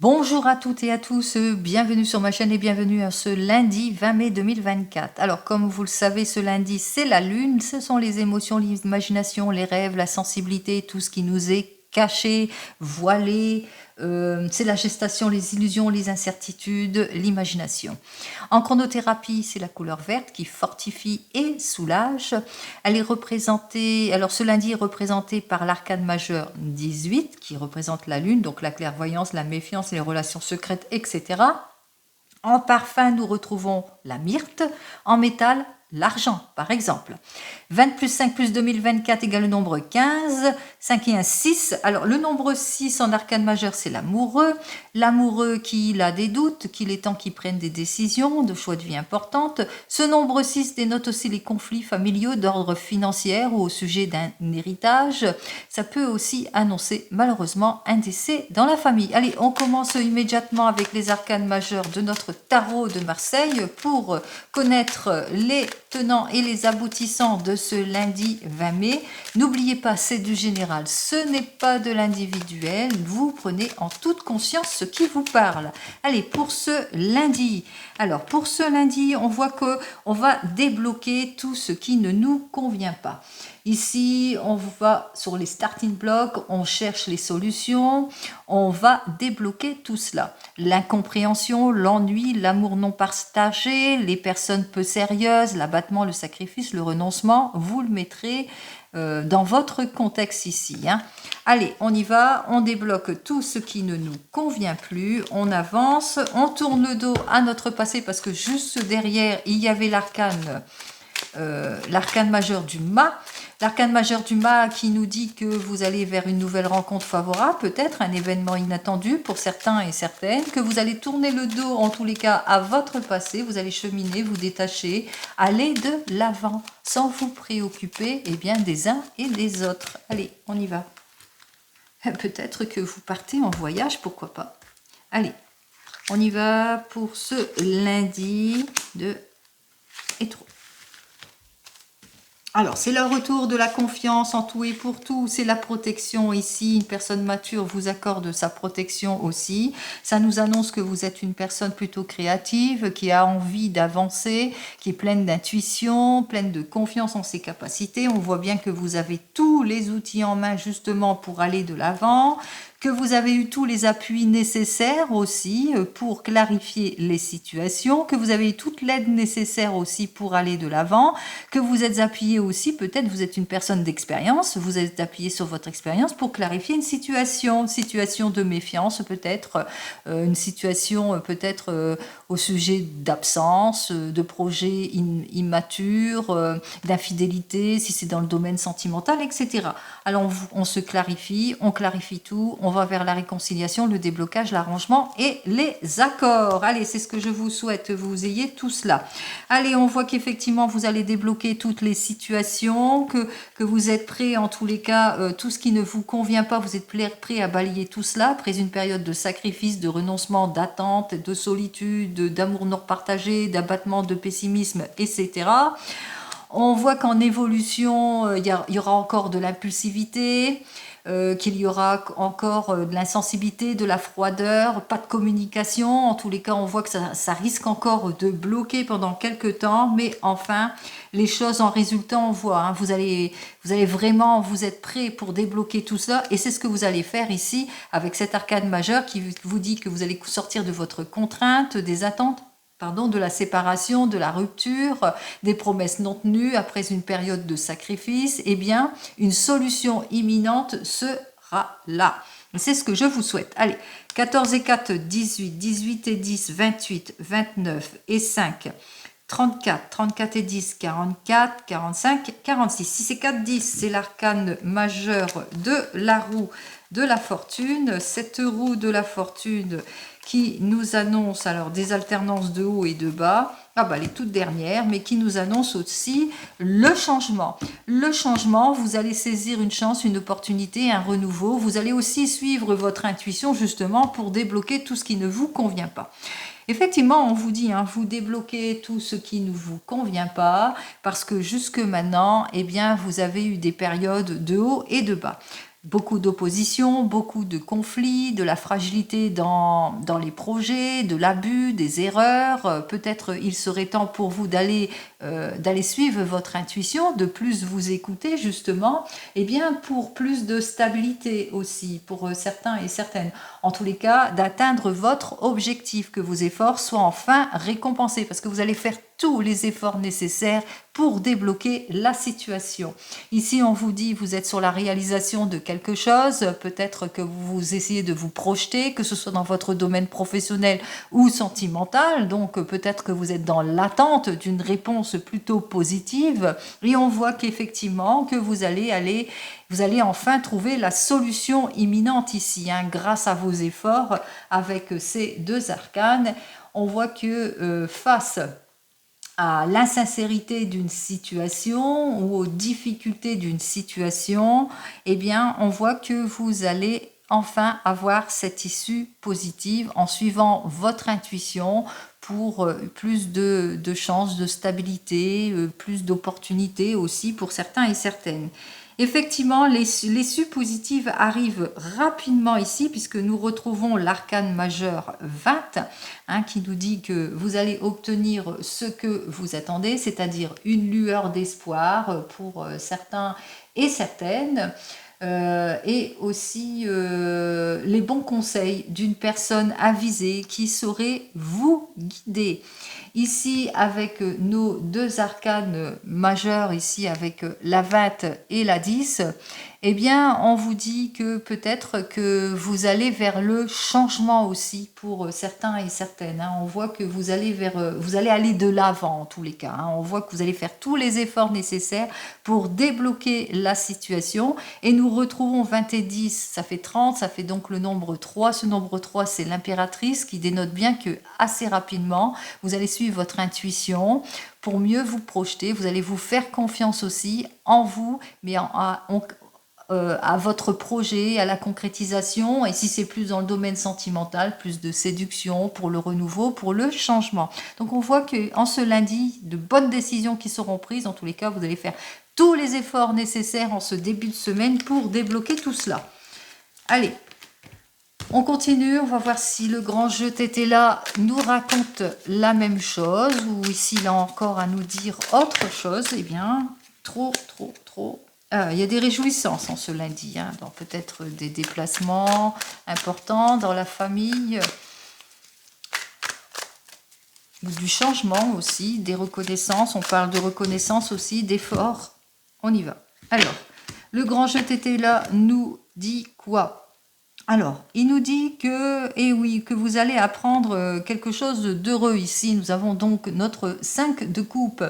Bonjour à toutes et à tous, bienvenue sur ma chaîne et bienvenue à ce lundi 20 mai 2024. Alors comme vous le savez, ce lundi c'est la lune, ce sont les émotions, l'imagination, les rêves, la sensibilité, tout ce qui nous est caché, voilé, c'est la gestation, les illusions, les incertitudes, l'imagination. En chronothérapie, c'est la couleur verte qui fortifie et soulage. Elle est représentée, alors ce lundi est représenté par l'arcane majeur 18 qui représente la lune, donc la clairvoyance, la méfiance, les relations secrètes, etc. En parfum, nous retrouvons la myrte. En métal, l'argent, par exemple. 20 plus 5 plus 2024 égale le nombre 15. 5 et 1, 6. Alors, le nombre 6 en arcane majeur, c'est l'amoureux. L'amoureux qui a des doutes, qu'il est temps qu'il prenne des décisions, de choix de vie importantes. Ce nombre 6 dénote aussi les conflits familiaux d'ordre financier ou au sujet d'un héritage. Ça peut aussi annoncer, malheureusement, un décès dans la famille. Allez, on commence immédiatement avec les arcanes majeurs de notre tarot de Marseille pour connaître les tenants et les aboutissants de ce lundi 20 mai. N'oubliez pas, c'est du général, ce n'est pas de l'individuel. Vous prenez en toute conscience ce qui vous parle. Allez, pour ce lundi. Alors, pour ce lundi, on voit que on va débloquer tout ce qui ne nous convient pas. Ici, on va sur les starting blocks, on cherche les solutions, on va débloquer tout cela. L'incompréhension, l'ennui, l'amour non partagé, les personnes peu sérieuses, l'abattement, le sacrifice, le renoncement, vous le mettrez dans votre contexte ici. Allez, on y va, on débloque tout ce qui ne nous convient plus, on avance, on tourne le dos à notre passé parce que juste derrière, il y avait l'arcane majeur du mât. L'arcane majeur du mât qui nous dit que vous allez vers une nouvelle rencontre favorable, peut-être un événement inattendu pour certains et certaines, que vous allez tourner le dos en tous les cas à votre passé, vous allez cheminer, vous détacher, aller de l'avant sans vous préoccuper des uns et des autres. Allez, on y va. Peut-être que vous partez en voyage, pourquoi pas. Allez, on y va pour ce lundi de Hétero. Alors, c'est le retour de la confiance en tout et pour tout, c'est la protection ici. Une personne mature vous accorde sa protection aussi. Ça nous annonce que vous êtes une personne plutôt créative, qui a envie d'avancer, qui est pleine d'intuition, pleine de confiance en ses capacités. On voit bien que vous avez tous les outils en main justement pour aller de l'avant, que vous avez eu tous les appuis nécessaires aussi pour clarifier les situations, que vous avez eu toute l'aide nécessaire aussi pour aller de l'avant, que vous êtes appuyé aussi, peut-être vous êtes une personne d'expérience, vous êtes appuyé sur votre expérience pour clarifier une situation de méfiance peut-être, une situation peut-être au sujet d'absence, de projets immatures, d'infidélité, si c'est dans le domaine sentimental, etc. Alors on se clarifie, on clarifie tout, on va vers la réconciliation, le déblocage, l'arrangement et les accords. Allez, c'est ce que je vous souhaite, vous ayez tout cela. Allez, on voit qu'effectivement, vous allez débloquer toutes les situations, que vous êtes prêt, en tous les cas, tout ce qui ne vous convient pas, vous êtes prêt à balayer tout cela, après une période de sacrifice, de renoncement, d'attente, de solitude, d'amour non partagé, d'abattement, de pessimisme, etc. On voit qu'en évolution, il y aura encore de l'impulsivité, qu'il y aura encore de l'insensibilité, de la froideur, pas de communication. En tous les cas, on voit que ça risque encore de bloquer pendant quelques temps, mais enfin, les choses en résultant, on voit, vous allez vraiment, vous êtes prêt pour débloquer tout ça, et c'est ce que vous allez faire ici avec cet arcane majeur qui vous dit que vous allez sortir de votre contrainte, des attentes, de la séparation, de la rupture, des promesses non tenues après une période de sacrifice. Eh bien, une solution imminente sera là. C'est ce que je vous souhaite. Allez, 14 et 4, 18, 18 et 10, 28, 29 et 5, 34, 34 et 10, 44, 45, 46. 6 et 4, 10, c'est l'arcane majeur de la roue de la fortune. Cette roue de la fortune qui nous annonce alors des alternances de haut et de bas, les toutes dernières, mais qui nous annonce aussi le changement. Le changement, vous allez saisir une chance, une opportunité, un renouveau. Vous allez aussi suivre votre intuition justement pour débloquer tout ce qui ne vous convient pas. Effectivement, on vous dit, vous débloquez tout ce qui ne vous convient pas, parce que jusque maintenant, vous avez eu des périodes de haut et de bas. beaucoup d'opposition, beaucoup de conflits, de la fragilité dans les projets, de l'abus, des erreurs. Peut-être il serait temps pour vous d'aller suivre votre intuition, de plus vous écouter justement, et bien pour plus de stabilité aussi pour certains et certaines. En tous les cas, d'atteindre votre objectif, que vos efforts soient enfin récompensés, parce que vous allez faire tous les efforts nécessaires pour débloquer la situation. Ici, on vous dit, vous êtes sur la réalisation de quelque chose, peut-être que vous essayez de vous projeter, que ce soit dans votre domaine professionnel ou sentimental, donc peut-être que vous êtes dans l'attente d'une réponse plutôt positive, et on voit qu'effectivement, que vous allez enfin trouver la solution imminente ici, hein, grâce à vos efforts avec ces deux arcanes. On voit que face à l'insincérité d'une situation ou aux difficultés d'une situation, eh bien, on voit que vous allez enfin avoir cette issue positive en suivant votre intuition pour plus de chances, de stabilité, plus d'opportunités aussi pour certains et certaines. Effectivement, l'issue positive arrive rapidement ici puisque nous retrouvons l'arcane majeur 20, hein, qui nous dit que vous allez obtenir ce que vous attendez, c'est-à-dire une lueur d'espoir pour certains et certaines. Et aussi les bons conseils d'une personne avisée qui saurait vous guider. Ici, avec nos deux arcanes majeurs, ici avec la 20 et la 10, eh bien, on vous dit que peut-être que vous allez vers le changement aussi pour certains et certaines. Hein. On voit que vous allez aller de l'avant en tous les cas. Hein. On voit que vous allez faire tous les efforts nécessaires pour débloquer la situation. Et nous retrouvons 20 et 10, ça fait 30, ça fait donc le nombre 3. Ce nombre 3, c'est l'impératrice qui dénote bien que assez rapidement, vous allez suivre votre intuition pour mieux vous projeter. Vous allez vous faire confiance aussi en vous, mais à votre projet, à la concrétisation, et si c'est plus dans le domaine sentimental, plus de séduction pour le renouveau, pour le changement. Donc on voit qu'en ce lundi, de bonnes décisions qui seront prises. En tous les cas, vous allez faire tous les efforts nécessaires en ce début de semaine pour débloquer tout cela. Allez, on continue, on va voir si le grand jeu était là nous raconte la même chose, ou ici il a encore à nous dire autre chose. Eh bien, trop. Il y a des réjouissances en ce lundi, hein, donc peut-être des déplacements importants dans la famille, ou du changement aussi, des reconnaissances. On parle de reconnaissance aussi, d'efforts. On y va. Alors, le grand jeu tété là nous dit quoi? Alors, il nous dit que, eh oui, que vous allez apprendre quelque chose d'heureux ici. Nous avons donc notre 5 de coupe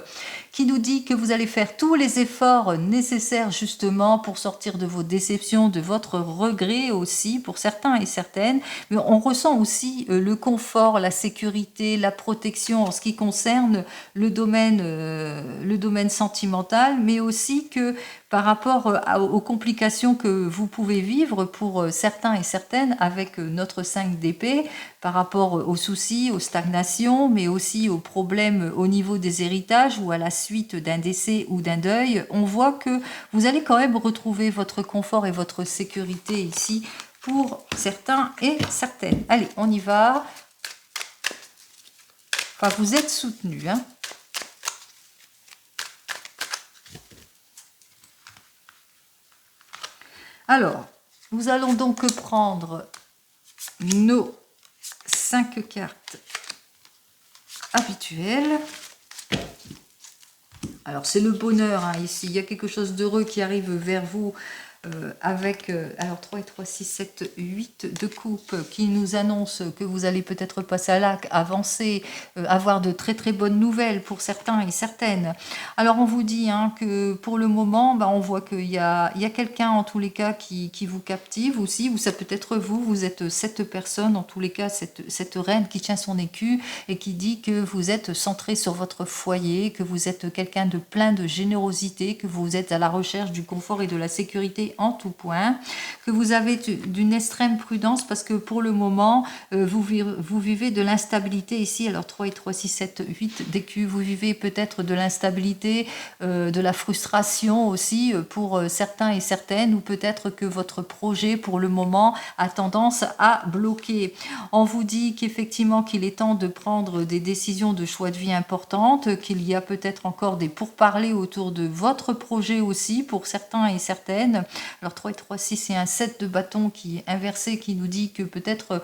qui nous dit que vous allez faire tous les efforts nécessaires justement pour sortir de vos déceptions, de votre regret aussi pour certains et certaines. Mais on ressent aussi le confort, la sécurité, la protection en ce qui concerne le domaine sentimental, mais aussi que par rapport aux complications que vous pouvez vivre pour certains et certaines avec notre 5 d'épée, par rapport aux soucis, aux stagnations, mais aussi aux problèmes au niveau des héritages ou à la suite d'un décès ou d'un deuil, on voit que vous allez quand même retrouver votre confort et votre sécurité ici pour certains et certaines. Allez, on y va. Enfin, vous êtes soutenus, hein. Alors, nous allons donc prendre nos 5 cartes habituelles. Alors, c'est le bonheur, hein, ici. Il y a quelque chose d'heureux qui arrive vers vous avec, alors 3 et 3, 6, 7, 8 de coupe qui nous annonce que vous allez peut-être passer à l'acte, avancer, avoir de très très bonnes nouvelles pour certains et certaines. Alors on vous dit hein, que pour le moment, on voit qu'il y a quelqu'un en tous les cas qui vous captive aussi, ou ça peut être vous êtes cette personne, en tous les cas cette reine qui tient son écu et qui dit que vous êtes centré sur votre foyer, que vous êtes quelqu'un de plein de générosité, que vous êtes à la recherche du confort et de la sécurité sécurité en tout point, que vous avez d'une extrême prudence parce que pour le moment, vous vivez de l'instabilité ici. Alors 3 et 3, 6, 7, 8 d'écus, vous vivez peut-être de l'instabilité, de la frustration aussi pour certains et certaines, ou peut-être que votre projet pour le moment a tendance à bloquer. On vous dit qu'effectivement qu'il est temps de prendre des décisions de choix de vie importantes, qu'il y a peut-être encore des pourparlers autour de votre projet aussi pour certains et certaines. Alors 3 et 3, 6 et un 7 de bâton qui est inversé, qui nous dit que peut-être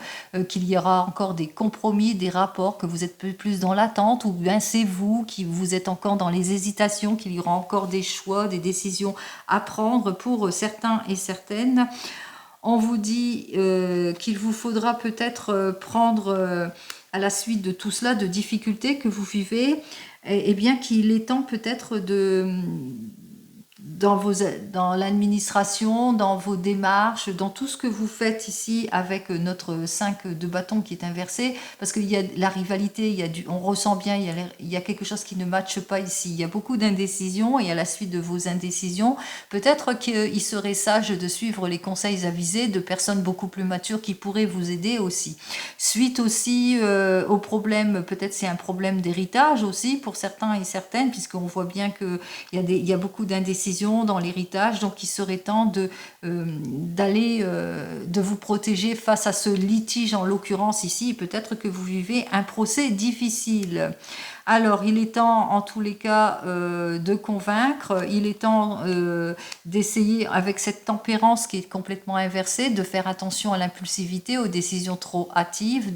qu'il y aura encore des compromis, des rapports, que vous êtes plus dans l'attente, ou bien c'est vous qui vous êtes encore dans les hésitations, qu'il y aura encore des choix, des décisions à prendre pour certains et certaines. On vous dit qu'il vous faudra peut-être prendre, à la suite de tout cela, de difficultés que vous vivez, et bien qu'il est temps peut-être de... dans l'administration, dans vos démarches, dans tout ce que vous faites ici avec notre 5 de bâton qui est inversé, parce qu'il y a la rivalité, on ressent bien, il y a quelque chose qui ne matche pas ici. Il y a beaucoup d'indécisions et à la suite de vos indécisions, peut-être qu'il serait sage de suivre les conseils avisés de personnes beaucoup plus matures qui pourraient vous aider aussi. Suite aussi au problème, peut-être c'est un problème d'héritage aussi pour certains et certaines, puisqu'on voit bien qu'il y a beaucoup d'indécisions dans l'héritage, donc il serait temps de vous protéger face à ce litige en l'occurrence ici. Peut-être que vous vivez un procès difficile. Alors, il est temps, en tous les cas, de convaincre. Il est temps d'essayer, avec cette tempérance qui est complètement inversée, de faire attention à l'impulsivité, aux décisions trop hâtives,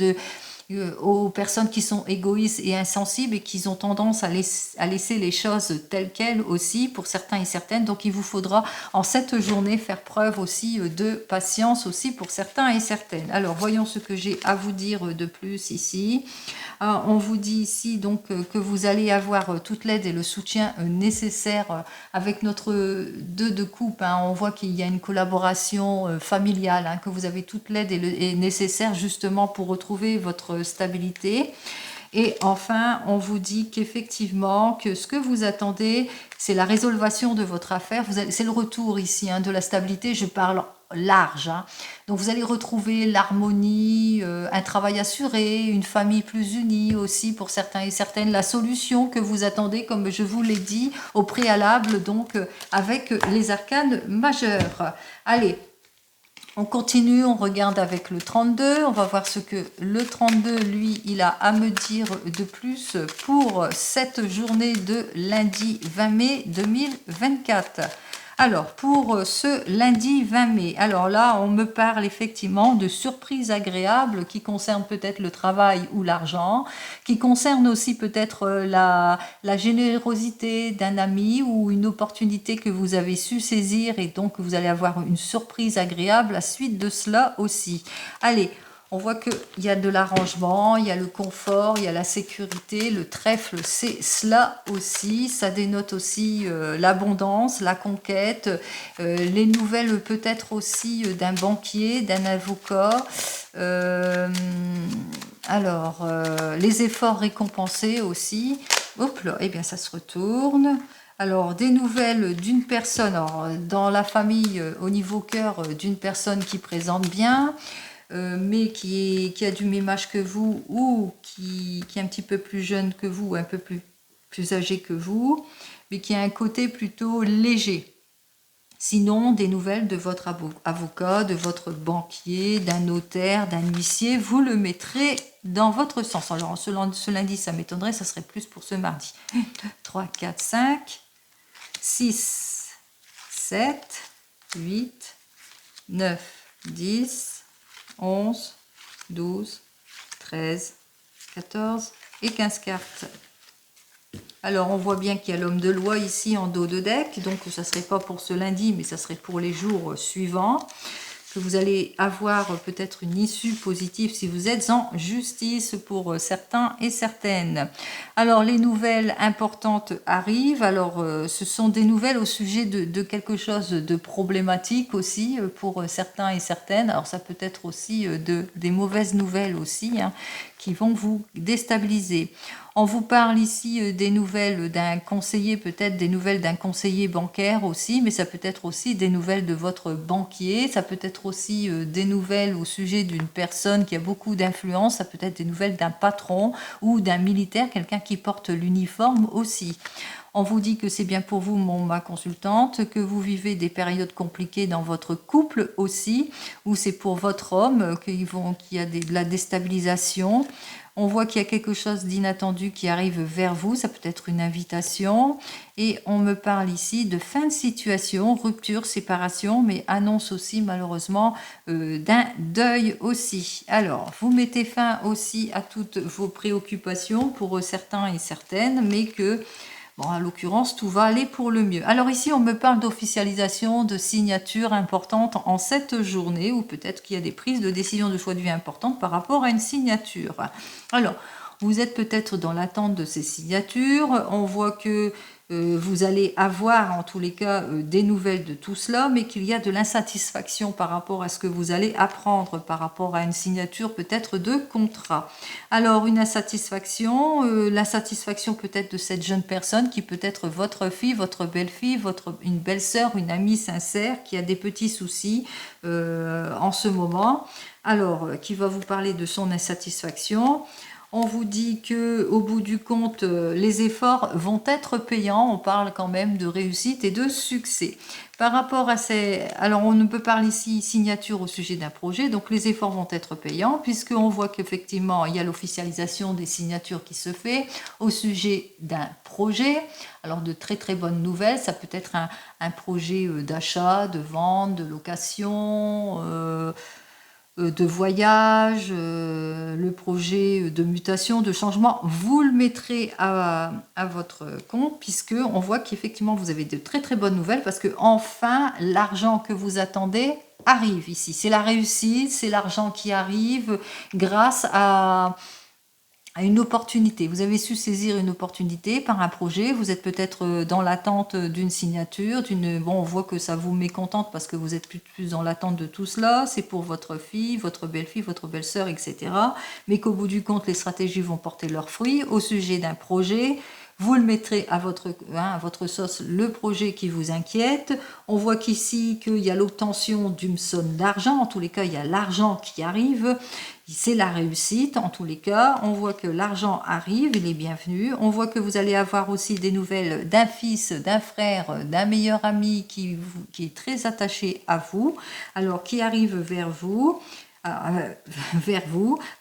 aux personnes qui sont égoïstes et insensibles et qui ont tendance à laisser les choses telles quelles aussi pour certains et certaines. Donc il vous faudra en cette journée faire preuve aussi de patience aussi pour certains et certaines. Alors voyons ce que j'ai à vous dire de plus ici. On vous dit ici donc que vous allez avoir toute l'aide et le soutien nécessaire avec notre 2 de coupe. On voit qu'il y a une collaboration familiale, que vous avez toute l'aide et nécessaire justement pour retrouver votre stabilité. Et enfin, on vous dit qu'effectivement, que ce que vous attendez, c'est la résolution de votre affaire. C'est le retour ici de la stabilité. Je parle large. Donc vous allez retrouver l'harmonie, un travail assuré, une famille plus unie aussi pour certains et certaines, la solution que vous attendez, comme je vous l'ai dit au préalable, donc avec les arcanes majeures. Allez, on continue, on regarde avec le 32, on va voir ce que le 32, lui, il a à me dire de plus pour cette journée de lundi 20 mai 2024. Alors, pour ce lundi 20 mai, alors là, on me parle effectivement de surprises agréables qui concernent peut-être le travail ou l'argent, qui concernent aussi peut-être la générosité d'un ami ou une opportunité que vous avez su saisir et donc vous allez avoir une surprise agréable à suite de cela aussi. Allez, on voit qu'il y a de l'arrangement, il y a le confort, il y a la sécurité. Le trèfle, c'est cela aussi. Ça dénote aussi l'abondance, la conquête, les nouvelles peut-être aussi d'un banquier, d'un avocat. Les efforts récompensés aussi. Hop là, eh bien ça se retourne. Alors, des nouvelles d'une personne, alors, dans la famille, au niveau cœur, d'une personne qui présente bien, mais qui a du même âge que vous ou qui est un petit peu plus jeune que vous, un peu plus âgé que vous, mais qui a un côté plutôt léger. Sinon, des nouvelles de votre avocat, de votre banquier, d'un notaire, d'un huissier, vous le mettrez dans votre sens. Alors, ce lundi, ça m'étonnerait, ça serait plus pour ce mardi. 1, 2, 3, 4, 5, 6, 7, 8, 9, 10, 11, 12, 13, 14 et 15 cartes. Alors, on voit bien qu'il y a l'homme de loi ici en dos de deck. Donc, ça ne serait pas pour ce lundi, mais ça serait pour les jours suivants. Que vous allez avoir peut-être une issue positive si vous êtes en justice pour certains et certaines. Alors, les nouvelles importantes arrivent. Alors, ce sont des nouvelles au sujet de quelque chose de problématique aussi pour certains et certaines. Alors, ça peut être aussi des mauvaises nouvelles aussi qui vont vous déstabiliser. On vous parle ici des nouvelles d'un conseiller, peut-être des nouvelles d'un conseiller bancaire aussi, mais ça peut être aussi des nouvelles de votre banquier, ça peut être aussi des nouvelles au sujet d'une personne qui a beaucoup d'influence, ça peut être des nouvelles d'un patron ou d'un militaire, quelqu'un qui porte l'uniforme aussi. On vous dit que c'est bien pour vous, ma consultante, que vous vivez des périodes compliquées dans votre couple aussi, ou c'est pour votre homme qu'il y a de la déstabilisation. On voit qu'il y a quelque chose d'inattendu qui arrive vers vous, ça peut être une invitation. Et on me parle ici de fin de situation, rupture, séparation, mais annonce aussi malheureusement d'un deuil aussi. Alors, vous mettez fin aussi à toutes vos préoccupations pour certains et certaines, mais que... Bon, en l'occurrence, tout va aller pour le mieux. Alors ici, on me parle d'officialisation, de signature importante en cette journée, ou peut-être qu'il y a des prises de décision de choix de vie importantes par rapport à une signature. Alors, vous êtes peut-être dans l'attente de ces signatures. On voit que vous allez avoir en tous les cas des nouvelles de tout cela, mais qu'il y a de l'insatisfaction par rapport à ce que vous allez apprendre, par rapport à une signature peut-être de contrat. Alors une insatisfaction, l'insatisfaction peut-être de cette jeune personne qui peut être votre fille, votre belle-fille, une belle-sœur, une amie sincère qui a des petits soucis en ce moment. Alors, qui va vous parler de son insatisfaction. On vous dit que au bout du compte, les efforts vont être payants. On parle quand même de réussite et de succès. Par rapport à ces... Alors, on ne peut parler ici signature au sujet d'un projet. Donc, les efforts vont être payants puisqu'on voit qu'effectivement, il y a l'officialisation des signatures qui se fait au sujet d'un projet. Alors, de très, très bonnes nouvelles. Ça peut être un projet d'achat, de vente, de location... de voyage, le projet de mutation, de changement, vous le mettrez à votre compte puisque on voit qu'effectivement vous avez de très très bonnes nouvelles parce que enfin l'argent que vous attendez arrive ici. C'est la réussite, c'est l'argent qui arrive grâce à une opportunité. Vous avez su saisir une opportunité par un projet. Vous êtes peut-être dans l'attente d'une signature. Bon, on voit que ça vous mécontente parce que vous êtes plus dans l'attente de tout cela. C'est pour votre fille, votre belle-fille, votre belle-sœur, etc. Mais qu'au bout du compte, les stratégies vont porter leurs fruits au sujet d'un projet. Vous le mettrez à votre sauce, le projet qui vous inquiète. On voit qu'ici, qu'il y a l'obtention d'une somme d'argent. En tous les cas, il y a l'argent qui arrive. C'est la réussite, en tous les cas. On voit que l'argent arrive, il est bienvenu. On voit que vous allez avoir aussi des nouvelles d'un fils, d'un frère, d'un meilleur ami qui est très attaché à vous. Alors, qui arrive vers vous.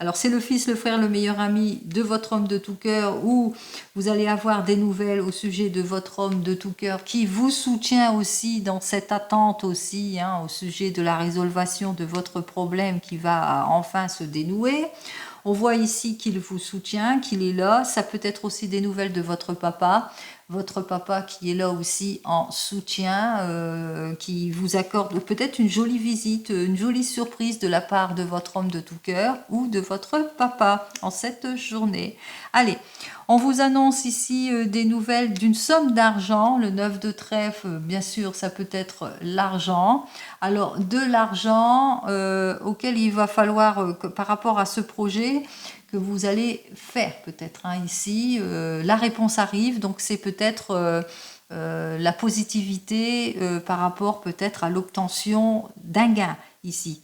Alors c'est le fils, le frère, le meilleur ami de votre homme de tout cœur ou vous allez avoir des nouvelles au sujet de votre homme de tout cœur qui vous soutient aussi dans cette attente aussi au sujet de la résolution de votre problème qui va enfin se dénouer. On voit ici qu'il vous soutient, qu'il est là. Ça peut être aussi des nouvelles de votre papa qui est là aussi en soutien, qui vous accorde peut-être une jolie visite, une jolie surprise de la part de votre homme de tout cœur ou de votre papa en cette journée. Allez, on vous annonce ici des nouvelles d'une somme d'argent. Le 9 de trèfle, bien sûr, ça peut être l'argent. Alors, de l'argent auquel il va falloir, par rapport à ce projet, que vous allez faire peut-être ici. La réponse arrive, donc c'est peut-être la positivité par rapport peut-être à l'obtention d'un gain ici.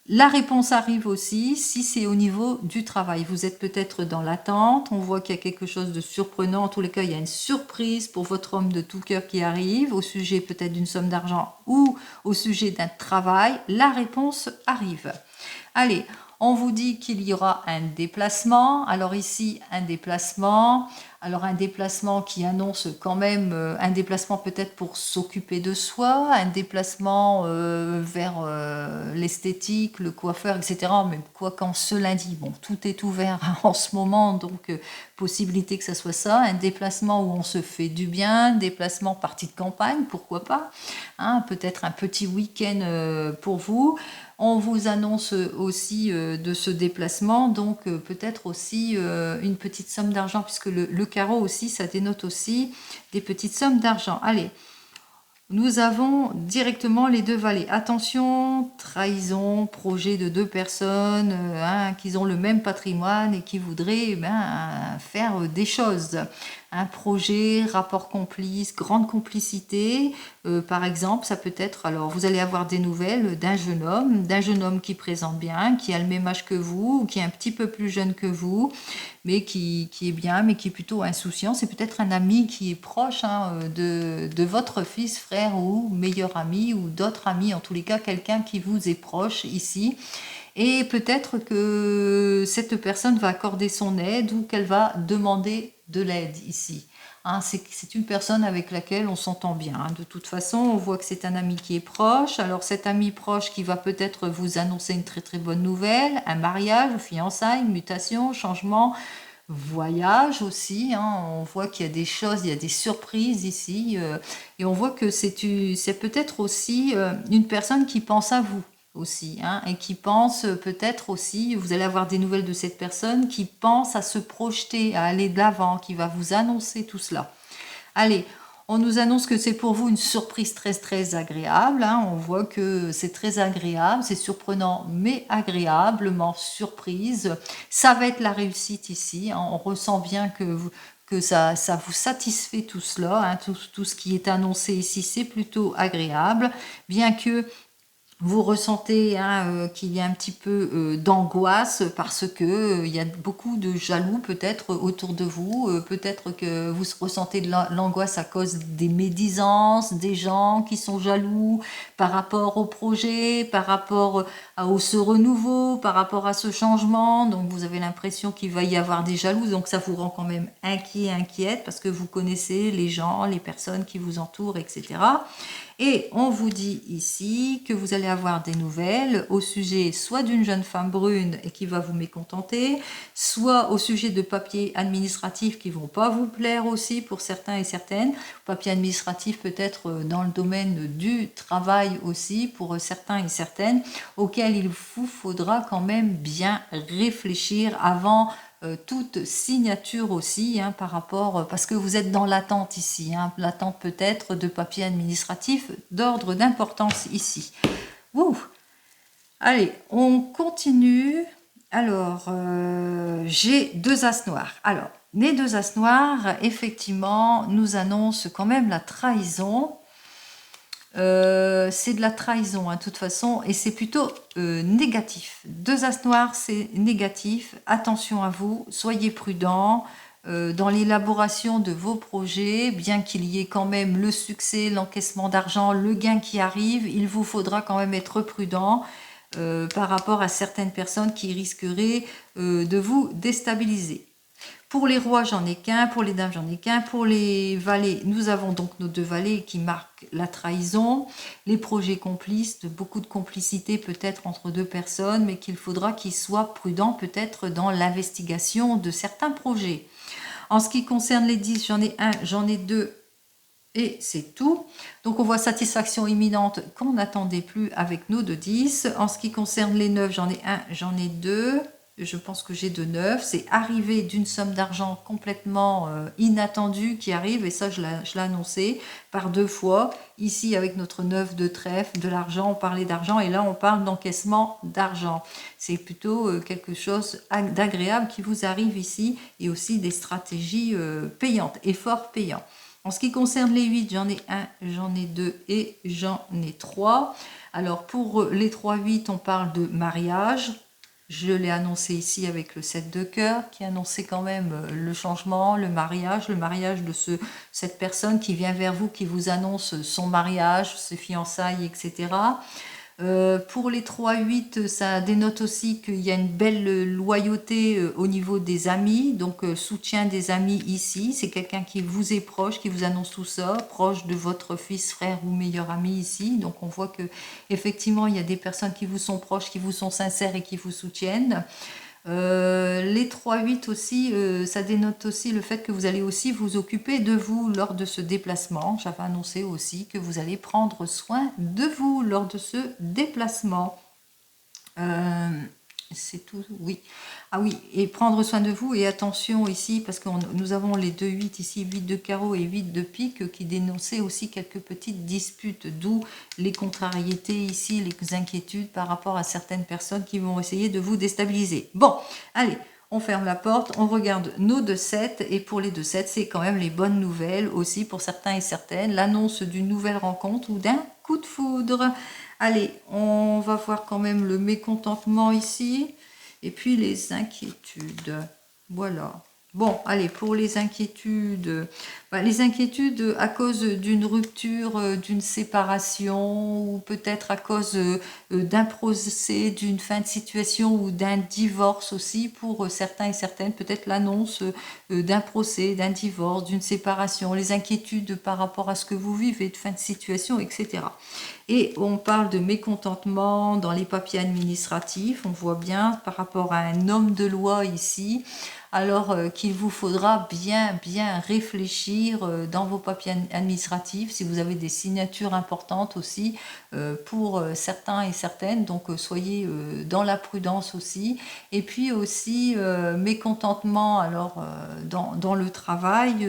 La réponse arrive aussi si c'est au niveau du travail. Vous êtes peut-être dans l'attente, on voit qu'il y a quelque chose de surprenant. En tous les cas, il y a une surprise pour votre homme de tout cœur qui arrive au sujet peut-être d'une somme d'argent ou au sujet d'un travail. La réponse arrive. Allez, on vous dit qu'il y aura un déplacement. Alors ici, un déplacement. Alors un déplacement qui annonce quand même un déplacement peut-être pour s'occuper de soi, un déplacement vers l'esthétique, le coiffeur, etc. Mais quoi qu'en ce lundi, bon, tout est ouvert en ce moment, donc possibilité que ça soit ça. Un déplacement où on se fait du bien, déplacement partie de campagne, pourquoi pas. Peut-être un petit week-end pour vous. On vous annonce aussi de ce déplacement, donc peut-être aussi une petite somme d'argent, puisque le carreau aussi, ça dénote aussi des petites sommes d'argent. Allez, Nous avons directement les deux valets. Attention, trahison, projet de deux personnes qui ont le même patrimoine et qui voudraient faire des choses. Un projet, rapport complice, grande complicité. Par exemple, ça peut être, alors vous allez avoir des nouvelles d'un jeune homme qui présente bien, qui a le même âge que vous, ou qui est un petit peu plus jeune que vous, mais qui est bien, mais qui est plutôt insouciant. C'est peut-être un ami qui est proche de votre fils, frère ou meilleur ami, ou d'autres amis, en tous les cas, quelqu'un qui vous est proche ici. Et peut-être que cette personne va accorder son aide ou qu'elle va demander de l'aide ici. Hein, c'est une personne avec laquelle on s'entend bien. Hein. De toute façon, on voit que c'est un ami qui est proche. Alors cet ami proche qui va peut-être vous annoncer une très très bonne nouvelle, un mariage, fiançailles, une mutation, changement, voyage aussi. Hein. On voit qu'il y a des choses, il y a des surprises ici. Et on voit que c'est peut-être aussi une personne qui pense à vous aussi, hein, et qui pense peut-être aussi, vous allez avoir des nouvelles de cette personne qui pense à se projeter, à aller de l'avant, qui va vous annoncer tout cela. Allez, on nous annonce que c'est pour vous une surprise très très agréable, hein. On voit que c'est très agréable, c'est surprenant mais agréablement surprise. Ça va être la réussite ici, hein. On ressent bien que ça vous satisfait tout cela, hein. Tout ce qui est annoncé ici, c'est plutôt agréable, bien que vous ressentez qu'il y a un petit peu d'angoisse parce que il y a beaucoup de jaloux peut-être autour de vous. Peut-être que vous ressentez de l'angoisse à cause des médisances, des gens qui sont jaloux par rapport au projet, par rapport à ce renouveau, par rapport à ce changement. Donc vous avez l'impression qu'il va y avoir des jaloux. Donc ça vous rend quand même inquiète parce que vous connaissez les gens, les personnes qui vous entourent, etc. Et on vous dit ici que vous allez avoir des nouvelles au sujet soit d'une jeune femme brune et qui va vous mécontenter, soit au sujet de papiers administratifs qui vont pas vous plaire aussi pour certains et certaines. Papiers administratifs peut-être dans le domaine du travail aussi pour certains et certaines, auxquels il vous faudra quand même bien réfléchir avant toute signature aussi, hein, par rapport, parce que vous êtes dans l'attente ici, hein, l'attente peut-être de papiers administratifs d'ordre d'importance ici. Ouh. Allez, on continue. Alors, j'ai deux as noirs. Alors, les deux as noirs, effectivement, nous annoncent quand même la trahison. C'est de la trahison, hein, de toute façon, et c'est plutôt négatif. Deux as noirs, c'est négatif. Attention à vous, soyez prudents dans l'élaboration de vos projets, bien qu'il y ait quand même le succès, l'encaissement d'argent, le gain qui arrive, il vous faudra quand même être prudent par rapport à certaines personnes qui risqueraient de vous déstabiliser. Pour les rois, j'en ai qu'un. Pour les dames, j'en ai qu'un. Pour les valets, nous avons donc nos deux valets qui marquent la trahison, les projets complices, beaucoup de complicité peut-être entre deux personnes, mais qu'il faudra qu'ils soient prudents peut-être dans l'investigation de certains projets. En ce qui concerne les 10, j'en ai un, j'en ai deux, et c'est tout. Donc on voit satisfaction imminente qu'on n'attendait plus avec nos deux 10. En ce qui concerne les 9, j'en ai un, j'en ai deux. Je pense que j'ai de 9. C'est arrivé d'une somme d'argent complètement inattendue qui arrive, et ça je l'ai annoncé par deux fois. Ici avec notre 9 de trèfle, de l'argent, on parlait d'argent, et là on parle d'encaissement d'argent. C'est plutôt quelque chose d'agréable qui vous arrive ici, et aussi des stratégies payantes, efforts payants. En ce qui concerne les 8, j'en ai un, j'en ai deux et j'en ai trois. Alors pour les 3-8, on parle de mariage. Je l'ai annoncé ici avec le 7 de cœur qui annonçait quand même le changement, le mariage de cette personne qui vient vers vous, qui vous annonce son mariage, ses fiançailles, etc. Pour les 3-8, ça dénote aussi qu'il y a une belle loyauté au niveau des amis, donc soutien des amis ici. C'est quelqu'un qui vous est proche, qui vous annonce tout ça, proche de votre fils, frère ou meilleur ami ici. Donc on voit que effectivement il y a des personnes qui vous sont proches, qui vous sont sincères et qui vous soutiennent. Les 3-8 aussi, ça dénote aussi le fait que vous allez aussi vous occuper de vous lors de ce déplacement. J'avais annoncé aussi que vous allez prendre soin de vous lors de ce déplacement. C'est tout, oui. Ah oui, et prendre soin de vous, et attention ici, parce que nous avons les 2-8 ici, 8 de carreau et 8 de pique, qui dénonçaient aussi quelques petites disputes, d'où les contrariétés ici, les inquiétudes par rapport à certaines personnes qui vont essayer de vous déstabiliser. Bon, allez, on ferme la porte, on regarde nos 2-7, et pour les 2-7, c'est quand même les bonnes nouvelles aussi pour certains et certaines, l'annonce d'une nouvelle rencontre ou d'un coup de foudre. Allez, on va voir quand même le mécontentement ici. Et puis les inquiétudes. Voilà. Bon, allez, pour les inquiétudes. Les inquiétudes à cause d'une rupture, d'une séparation, ou peut-être à cause d'un procès, d'une fin de situation ou d'un divorce aussi, pour certains et certaines, peut-être l'annonce d'un procès, d'un divorce, d'une séparation, les inquiétudes par rapport à ce que vous vivez, de fin de situation, etc. Et on parle de mécontentement dans les papiers administratifs, on voit bien par rapport à un homme de loi ici, alors qu'il vous faudra bien réfléchir dans vos papiers administratifs, si vous avez des signatures importantes aussi pour certains et certaines, donc soyez dans la prudence aussi. Et puis aussi mécontentement alors dans le travail,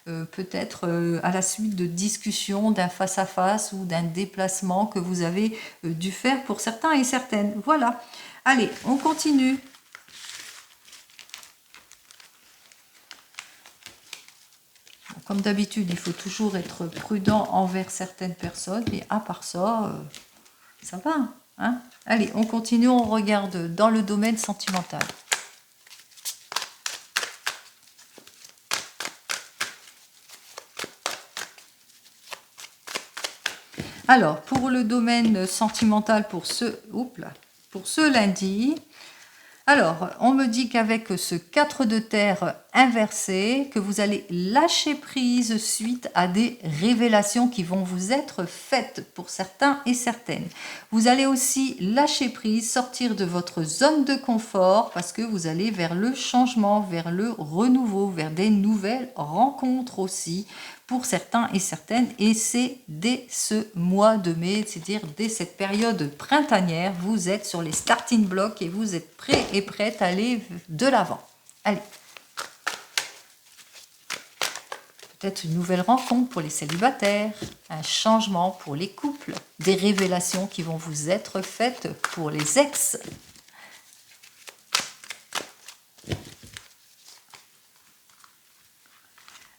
peut-être à la suite de discussions, d'un face-à-face ou d'un déplacement que vous avez dû faire pour certains et certaines. Voilà. Allez, on continue. Comme d'habitude, il faut toujours être prudent envers certaines personnes, mais à part ça, ça va. Hein? Allez, on continue, on regarde dans le domaine sentimental. Alors, pour le domaine sentimental, pour ce lundi, alors, on me dit qu'avec ce 4 de terre inversé, que vous allez lâcher prise suite à des révélations qui vont vous être faites pour certains et certaines. Vous allez aussi lâcher prise, sortir de votre zone de confort parce que vous allez vers le changement, vers le renouveau, vers des nouvelles rencontres aussi pour certains et certaines, et c'est dès ce mois de mai, c'est-à-dire dès cette période printanière, vous êtes sur les starting blocks et vous êtes prêts et prêtes à aller de l'avant. Allez. Peut-être une nouvelle rencontre pour les célibataires, un changement pour les couples, des révélations qui vont vous être faites pour les ex.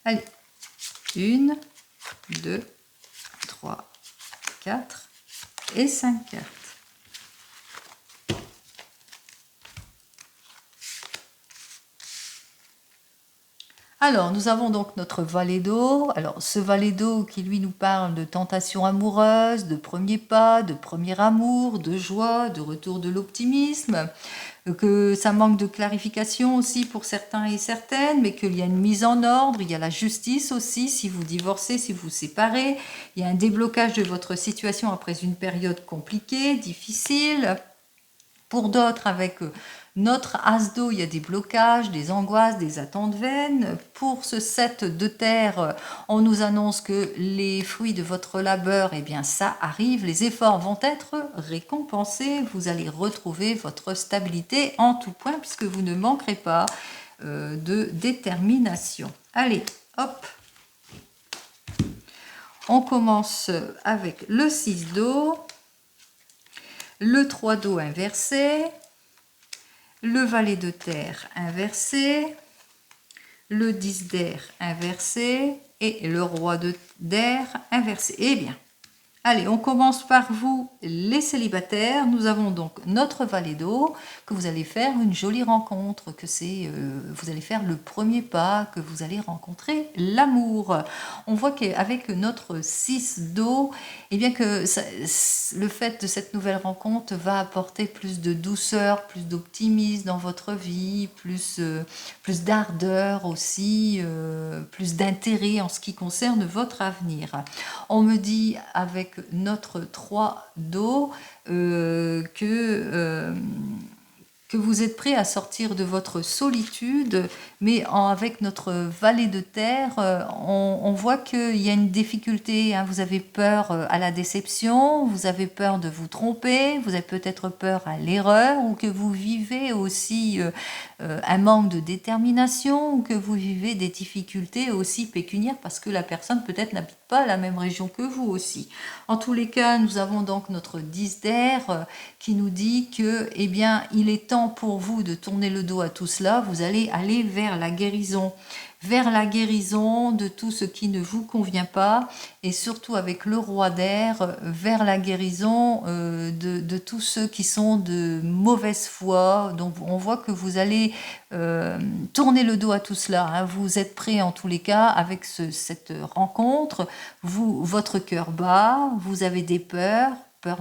Allez. 1, 2, 3, 4 et 5 cartes. Alors, nous avons donc notre valet d'eau. Alors, ce valet d'eau qui, lui, nous parle de tentation amoureuse, de premier pas, de premier amour, de joie, de retour de l'optimisme, que ça manque de clarification aussi pour certains et certaines, mais qu'il y a une mise en ordre, il y a la justice aussi, si vous divorcez, si vous séparez, il y a un déblocage de votre situation après une période compliquée, difficile. Pour d'autres, avec notre as d'eau, il y a des blocages, des angoisses, des attentes vaines. Pour ce 7 de terre, on nous annonce que les fruits de votre labeur, eh bien ça arrive, les efforts vont être récompensés, vous allez retrouver votre stabilité en tout point puisque vous ne manquerez pas de détermination. Allez, hop. On commence avec le 6 d'eau, le 3 d'eau inversé, le valet de terre inversé, le 10 d'air inversé et le roi d'air inversé. Eh bien, allez, on commence par vous, les célibataires. Nous avons donc notre valet d'eau, que vous allez faire une jolie rencontre, que vous allez faire le premier pas, que vous allez rencontrer l'amour. On voit qu'avec notre 6 d'eau, eh bien que le fait de cette nouvelle rencontre va apporter plus de douceur, plus d'optimisme dans votre vie, plus d'ardeur aussi, plus d'intérêt en ce qui concerne votre avenir. On me dit avec notre 3 d'eau que vous êtes prêt à sortir de votre solitude, mais avec notre valet de terre, on voit qu'il y a une difficulté, hein. Vous avez peur à la déception, vous avez peur de vous tromper, vous avez peut-être peur à l'erreur, ou que vous vivez aussi un manque de détermination, ou que vous vivez des difficultés aussi pécuniaires, parce que la personne peut-être n'habite pas la même région que vous aussi. En tous les cas, nous avons donc notre 10 d'air qui nous dit que, eh bien, il est temps pour vous de tourner le dos à tout cela. Vous allez aller vers la guérison de tout ce qui ne vous convient pas, et surtout avec le roi d'air, vers la guérison de tous ceux qui sont de mauvaise foi. Donc on voit que vous allez tourner le dos à tout cela, hein. Vous êtes prêts en tous les cas avec cette rencontre. Votre cœur bat, vous avez des peurs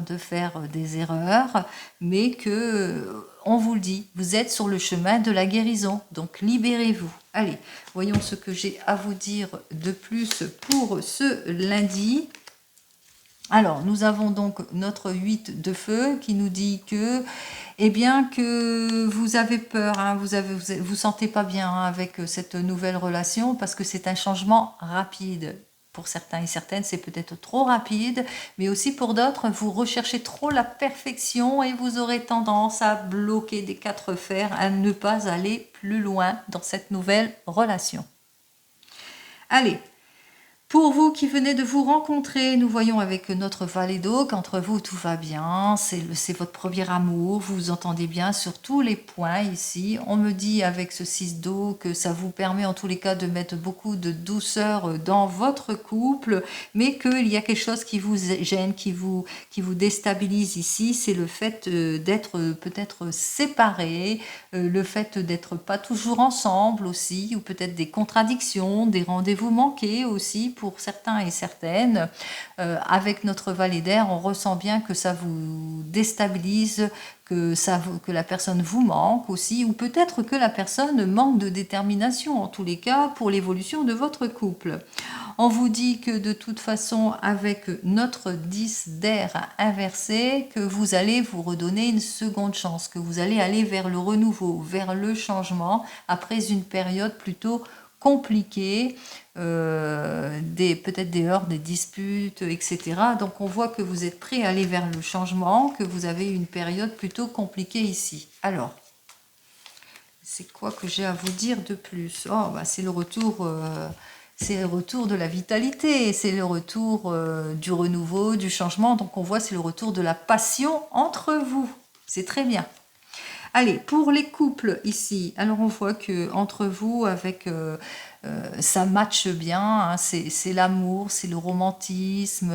de faire des erreurs, mais que, on vous le dit, vous êtes sur le chemin de la guérison, donc libérez-vous. Allez, voyons ce que j'ai à vous dire de plus pour ce lundi. Alors, nous avons donc notre 8 de feu qui nous dit que, eh bien, que vous avez peur, hein, vous sentez pas bien, hein, avec cette nouvelle relation, parce que c'est un changement rapide. Pour certains et certaines, c'est peut-être trop rapide, mais aussi pour d'autres, vous recherchez trop la perfection et vous aurez tendance à bloquer des 4 fers, à ne pas aller plus loin dans cette nouvelle relation. Allez, pour vous qui venez de vous rencontrer, nous voyons avec notre valet d'eau qu'entre vous tout va bien, c'est votre premier amour, vous vous entendez bien sur tous les points ici. On me dit avec ce 6 d'eau que ça vous permet en tous les cas de mettre beaucoup de douceur dans votre couple, mais qu'il y a quelque chose qui vous gêne, qui vous déstabilise ici, c'est le fait d'être peut-être séparés, le fait d'être pas toujours ensemble aussi, ou peut-être des contradictions, des rendez-vous manqués aussi pour certains et certaines. Avec notre valet d'air, on ressent bien que ça vous déstabilise, que la personne vous manque aussi, ou peut-être que la personne manque de détermination, en tous les cas, pour l'évolution de votre couple. On vous dit que de toute façon, avec notre 10 d'air inversé, que vous allez vous redonner une seconde chance, que vous allez aller vers le renouveau, vers le changement, après une période plutôt compliquée, peut-être des heurts, des disputes, etc. Donc on voit que vous êtes prêt à aller vers le changement, que vous avez une période plutôt compliquée ici. Alors, c'est quoi que j'ai à vous dire de plus? Oh, bah, c'est le retour de la vitalité, c'est le retour du renouveau, du changement. Donc on voit, c'est le retour de la passion entre vous. C'est très bien. Allez, pour les couples ici, alors on voit que entre vous, avec ça matche bien, hein, c'est l'amour, c'est le romantisme,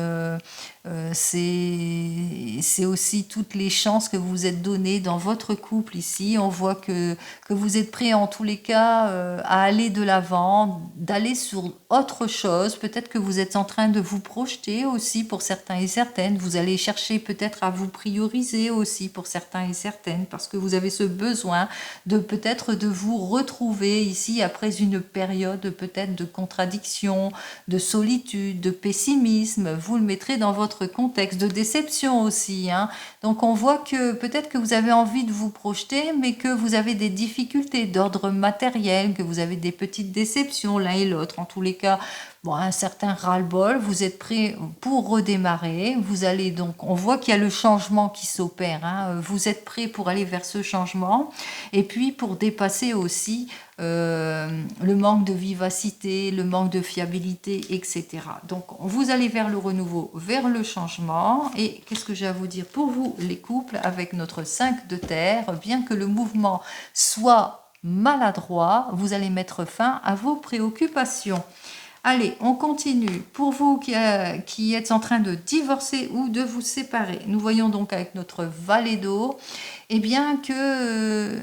c'est aussi toutes les chances que vous vous êtes données dans votre couple ici. On voit que vous êtes prêts en tous les cas à aller de l'avant, d'aller sur autre chose. Peut-être que vous êtes en train de vous projeter aussi pour certains et certaines. Vous allez chercher peut-être à vous prioriser aussi pour certains et certaines, parce que vous avez ce besoin de peut-être de vous retrouver ici après une période peut-être de contradiction, de solitude, de pessimisme. Vous le mettrez dans votre contexte de déception aussi, hein. Donc on voit que peut-être que vous avez envie de vous projeter, mais que vous avez des difficultés d'ordre matériel, que vous avez des petites déceptions l'un et l'autre. En tous les cas, bon, un certain ras-le-bol, vous êtes prêt pour redémarrer. Vous allez donc, on voit qu'il y a le changement qui s'opère, hein. Vous êtes prêt pour aller vers ce changement, et puis pour dépasser aussi le manque de vivacité, le manque de fiabilité, etc. Donc vous allez vers le renouveau, vers le changement. Et qu'est-ce que j'ai à vous dire pour vous les couples avec notre 5 de terre? Bien que le mouvement soit maladroit, vous allez mettre fin à vos préoccupations. Allez, on continue. Pour vous qui êtes en train de divorcer ou de vous séparer, nous voyons donc avec notre valet d'eau, eh bien que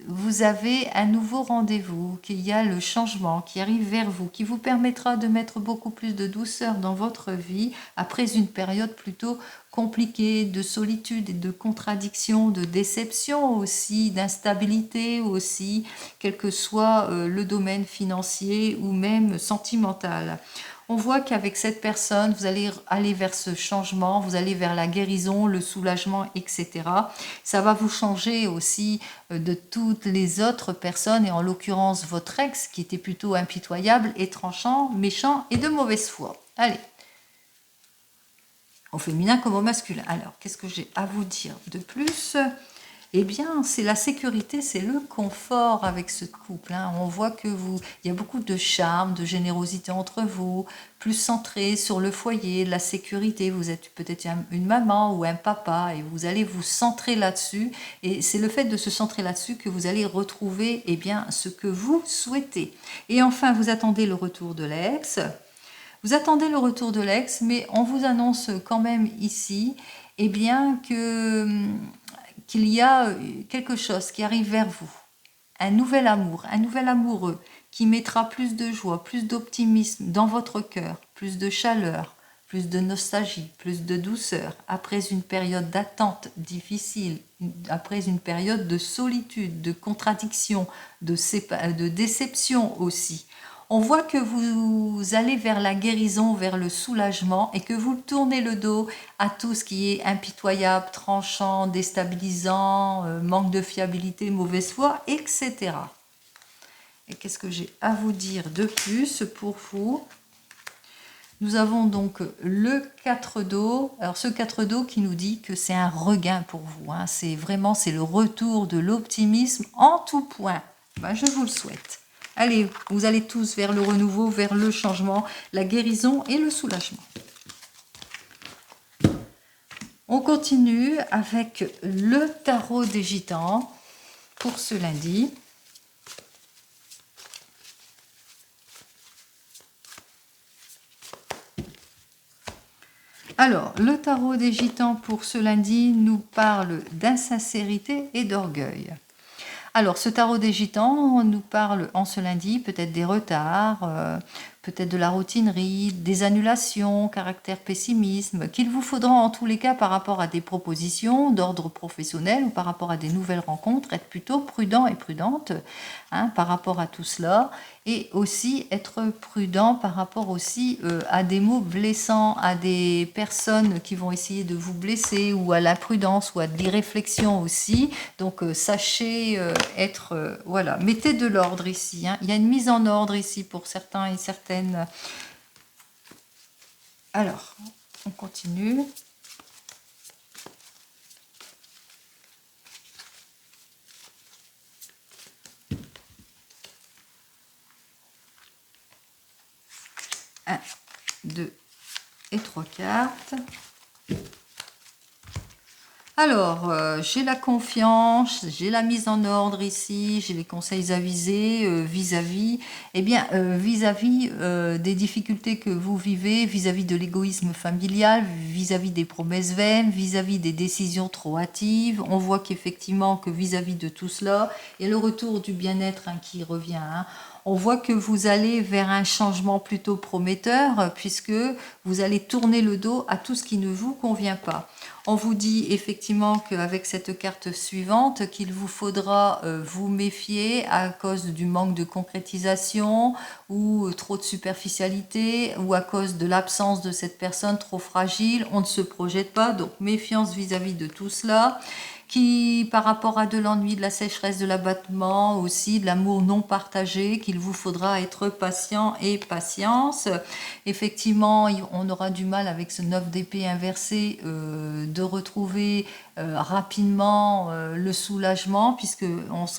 vous avez un nouveau rendez-vous, qu'il y a le changement qui arrive vers vous, qui vous permettra de mettre beaucoup plus de douceur dans votre vie après une période plutôt compliquée de solitude et de contradiction, de déception aussi, d'instabilité aussi, quel que soit le domaine financier ou même sentimental. On voit qu'avec cette personne, vous allez aller vers ce changement, vous allez vers la guérison, le soulagement, etc. Ça va vous changer aussi de toutes les autres personnes, et en l'occurrence votre ex, qui était plutôt impitoyable et tranchant, méchant et de mauvaise foi. Allez, au féminin comme au masculin. Alors, qu'est-ce que j'ai à vous dire de plus ? Eh bien, c'est la sécurité, c'est le confort avec ce couple. Hein. On voit que il y a beaucoup de charme, de générosité entre vous, plus centré sur le foyer, la sécurité. Vous êtes peut-être une maman ou un papa et vous allez vous centrer là-dessus. Et c'est le fait de se centrer là-dessus que vous allez retrouver, eh bien, ce que vous souhaitez. Et enfin, vous attendez le retour de l'ex. Vous attendez le retour de l'ex, mais on vous annonce quand même ici, eh bien, qu'il y a quelque chose qui arrive vers vous, un nouvel amoureux qui mettra plus de joie, plus d'optimisme dans votre cœur, plus de chaleur, plus de nostalgie, plus de douceur, après une période d'attente difficile, après une période de solitude, de contradiction, de déception aussi. On voit que vous allez vers la guérison, vers le soulagement et que vous tournez le dos à tout ce qui est impitoyable, tranchant, déstabilisant, manque de fiabilité, mauvaise foi, etc. Et qu'est-ce que j'ai à vous dire de plus pour vous ? Nous avons donc le 4 d'eau. Alors ce 4 d'eau qui nous dit que c'est un regain pour vous. Hein. C'est le retour de l'optimisme en tout point. Ben, je vous le souhaite. Allez, vous allez tous vers le renouveau, vers le changement, la guérison et le soulagement. On continue avec le tarot des gitans pour ce lundi. Alors, le tarot des gitans pour ce lundi nous parle d'insincérité et d'orgueil. Alors, ce tarot des gitans nous parle en ce lundi peut-être des retards, peut-être de la routinerie, des annulations, caractère pessimisme, qu'il vous faudra en tous les cas par rapport à des propositions d'ordre professionnel ou par rapport à des nouvelles rencontres, être plutôt prudent et prudente par rapport à tout cela, et aussi être prudent par rapport aussi à des mots blessants, à des personnes qui vont essayer de vous blesser, ou à l'imprudence ou à de l'irréflexion aussi. Donc sachez être, voilà, mettez de l'ordre ici. Il y a une mise en ordre ici pour certains et certaines. Alors, on continue. Un, deux et trois cartes. Alors, j'ai la confiance, j'ai la mise en ordre ici, j'ai les conseils avisés vis-à-vis, vis-à-vis des difficultés que vous vivez, vis-à-vis de l'égoïsme familial, vis-à-vis des promesses vaines, vis-à-vis des décisions trop hâtives. On voit qu'effectivement, que vis-à-vis de tout cela, il y a le retour du bien-être qui revient. On voit que vous allez vers un changement plutôt prometteur, puisque vous allez tourner le dos à tout ce qui ne vous convient pas. On vous dit effectivement qu'avec cette carte suivante, qu'il vous faudra vous méfier à cause du manque de concrétisation ou trop de superficialité, ou à cause de l'absence de cette personne trop fragile. On ne se projette pas, donc méfiance vis-à-vis de tout cela. Qui, par rapport à de l'ennui, de la sécheresse, de l'abattement, aussi de l'amour non partagé, qu'il vous faudra être patient et patience. Effectivement, on aura du mal avec ce 9 d'épée inversé de retrouver rapidement le soulagement, puisque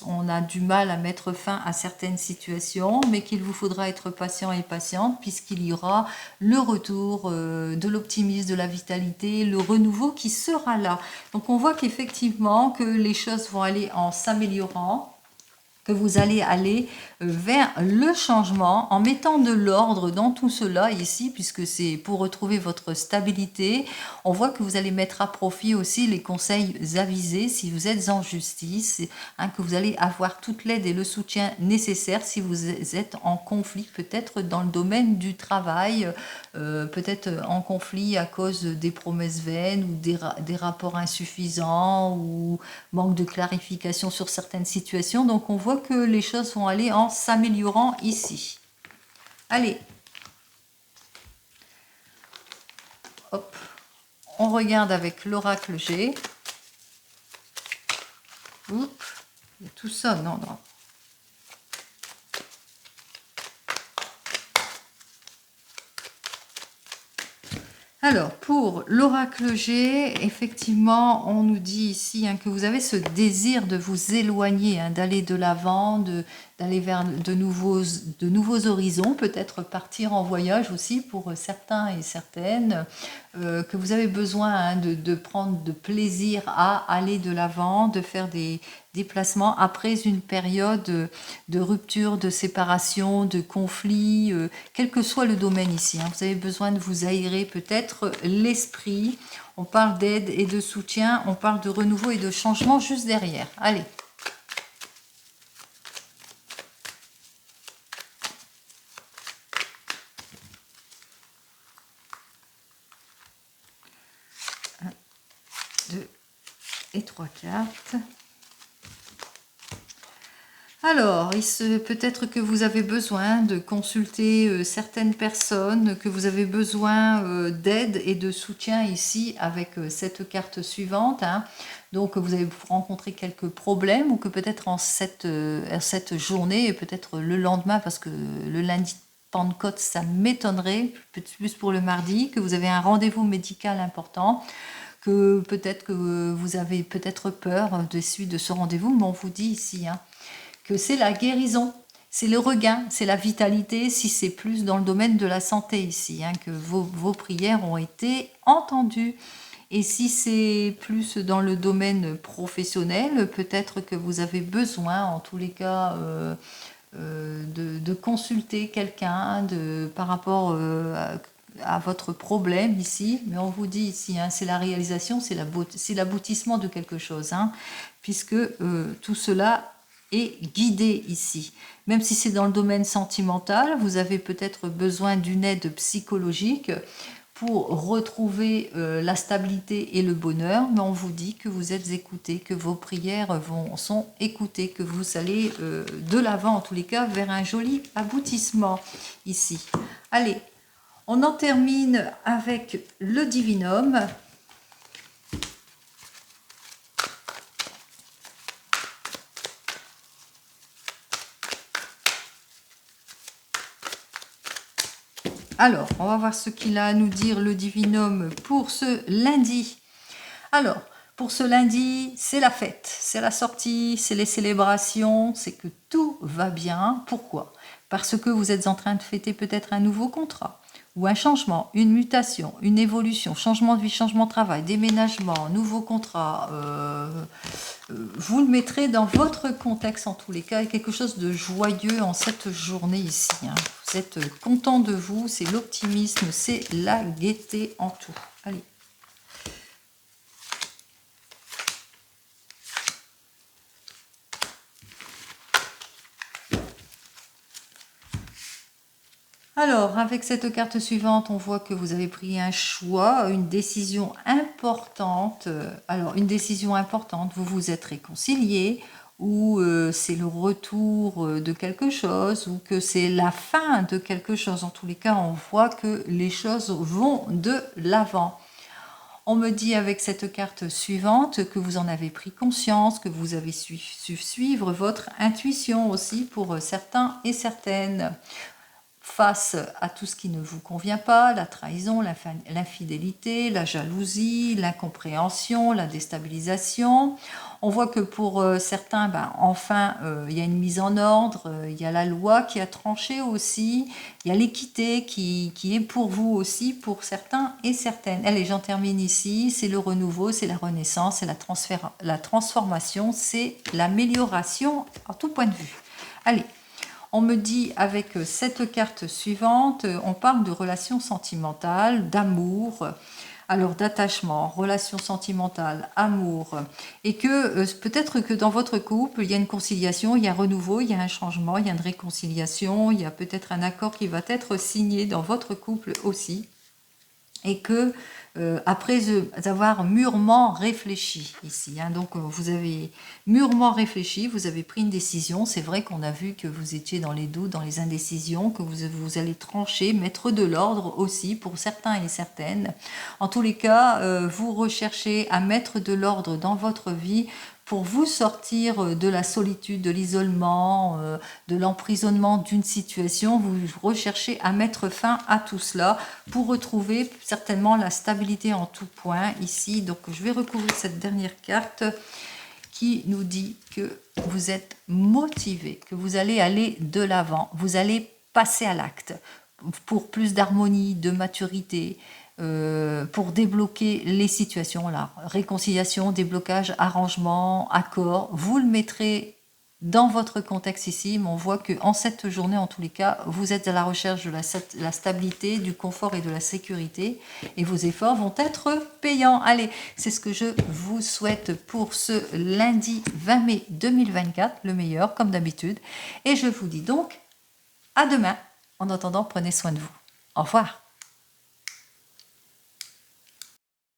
on a du mal à mettre fin à certaines situations, mais qu'il vous faudra être patient et patiente, puisqu'il y aura le retour de l'optimisme, de la vitalité, le renouveau qui sera là. Donc on voit qu'effectivement que les choses vont aller en s'améliorant, que vous allez aller vers le changement en mettant de l'ordre dans tout cela ici, puisque c'est pour retrouver votre stabilité. On voit que vous allez mettre à profit aussi les conseils avisés si vous êtes en justice, que vous allez avoir toute l'aide et le soutien nécessaire si vous êtes en conflit, peut-être dans le domaine du travail, peut-être en conflit à cause des promesses vaines ou des rapports insuffisants ou manque de clarification sur certaines situations. Donc on voit que les choses vont aller en s'améliorant ici. Allez, hop, on regarde avec l'oracle G. Oups, il y a tout ça, non, non. Alors, pour l'oracle G, effectivement, on nous dit ici que vous avez ce désir de vous éloigner, d'aller de l'avant, d'aller vers de nouveaux horizons, peut-être partir en voyage aussi pour certains et certaines, que vous avez besoin de prendre de plaisir à aller de l'avant, de faire des déplacements après une période de rupture, de séparation, de conflit, quel que soit le domaine ici. Vous avez besoin de vous aérer peut-être l'esprit. On parle d'aide et de soutien, on parle de renouveau et de changement juste derrière. Allez. Un, deux et trois cartes. Alors, peut-être que vous avez besoin de consulter certaines personnes, que vous avez besoin d'aide et de soutien ici avec cette carte suivante. Donc, vous avez rencontré quelques problèmes ou que peut-être en cette journée et peut-être le lendemain, parce que le lundi de Pentecôte, ça m'étonnerait, plus pour le mardi, que vous avez un rendez-vous médical important, que peut-être que vous avez peut-être peur de ce rendez-vous, mais on vous dit ici, que c'est la guérison, c'est le regain, c'est la vitalité, si c'est plus dans le domaine de la santé ici, que vos prières ont été entendues. Et si c'est plus dans le domaine professionnel, peut-être que vous avez besoin, en tous les cas, de consulter quelqu'un par rapport à votre problème ici. Mais on vous dit ici, c'est la réalisation, c'est l'aboutissement de quelque chose, puisque tout cela est guidé ici. Même si c'est dans le domaine sentimental, vous avez peut-être besoin d'une aide psychologique pour retrouver la stabilité et le bonheur, mais on vous dit que vous êtes écoutés, que vos prières sont écoutées, que vous allez de l'avant, en tous les cas, vers un joli aboutissement ici. Allez, on en termine avec le divinum. Alors, on va voir ce qu'il a à nous dire le divinum pour ce lundi. Alors, pour ce lundi, c'est la fête, c'est la sortie, c'est les célébrations, c'est que tout va bien. Pourquoi? Parce que vous êtes en train de fêter peut-être un nouveau contrat, ou un changement, une mutation, une évolution, changement de vie, changement de travail, déménagement, nouveau contrat. Vous le mettrez dans votre contexte en tous les cas, quelque chose de joyeux en cette journée ici. Vous êtes content de vous, c'est l'optimisme, c'est la gaieté en tout. Allez. Alors, avec cette carte suivante, on voit que vous avez pris un choix, une décision importante. Alors, une décision importante, vous vous êtes réconciliés, ou c'est le retour de quelque chose, ou que c'est la fin de quelque chose. En tous les cas, on voit que les choses vont de l'avant. On me dit avec cette carte suivante que vous en avez pris conscience, que vous avez su suivre votre intuition aussi pour certains et certaines. Face à tout ce qui ne vous convient pas, la trahison, l'infidélité, la jalousie, l'incompréhension, la déstabilisation. On voit que pour certains, enfin, il y a une mise en ordre, il y a la loi qui a tranché aussi, il y a l'équité qui est pour vous aussi, pour certains et certaines. Allez, j'en termine ici, c'est le renouveau, c'est la renaissance, c'est la transformation, c'est l'amélioration à tout point de vue. Allez. On me dit avec cette carte suivante, on parle de relations sentimentales, d'amour, alors d'attachement, relations sentimentales, amour, et que peut-être que dans votre couple, il y a une conciliation, il y a un renouveau, il y a un changement, il y a une réconciliation, il y a peut-être un accord qui va être signé dans votre couple aussi, et que après avoir mûrement réfléchi ici. Hein. Donc vous avez mûrement réfléchi, vous avez pris une décision. C'est vrai qu'on a vu que vous étiez dans les doutes, dans les indécisions, que vous allez trancher, mettre de l'ordre aussi pour certains et certaines. En tous les cas, vous recherchez à mettre de l'ordre dans votre vie pour vous sortir de la solitude, de l'isolement, de l'emprisonnement d'une situation. Vous recherchez à mettre fin à tout cela pour retrouver certainement la stabilité en tout point ici. Donc je vais recouvrir cette dernière carte qui nous dit que vous êtes motivé, que vous allez aller de l'avant, vous allez passer à l'acte pour plus d'harmonie, de maturité, pour débloquer les situations, là, réconciliation, déblocage, arrangement, accord, vous le mettrez dans votre contexte ici, mais on voit qu'en cette journée, en tous les cas, vous êtes à la recherche de la stabilité, du confort et de la sécurité, et vos efforts vont être payants. Allez, c'est ce que je vous souhaite pour ce lundi 20 mai 2024, le meilleur, comme d'habitude, et je vous dis donc à demain. En attendant, prenez soin de vous. Au revoir.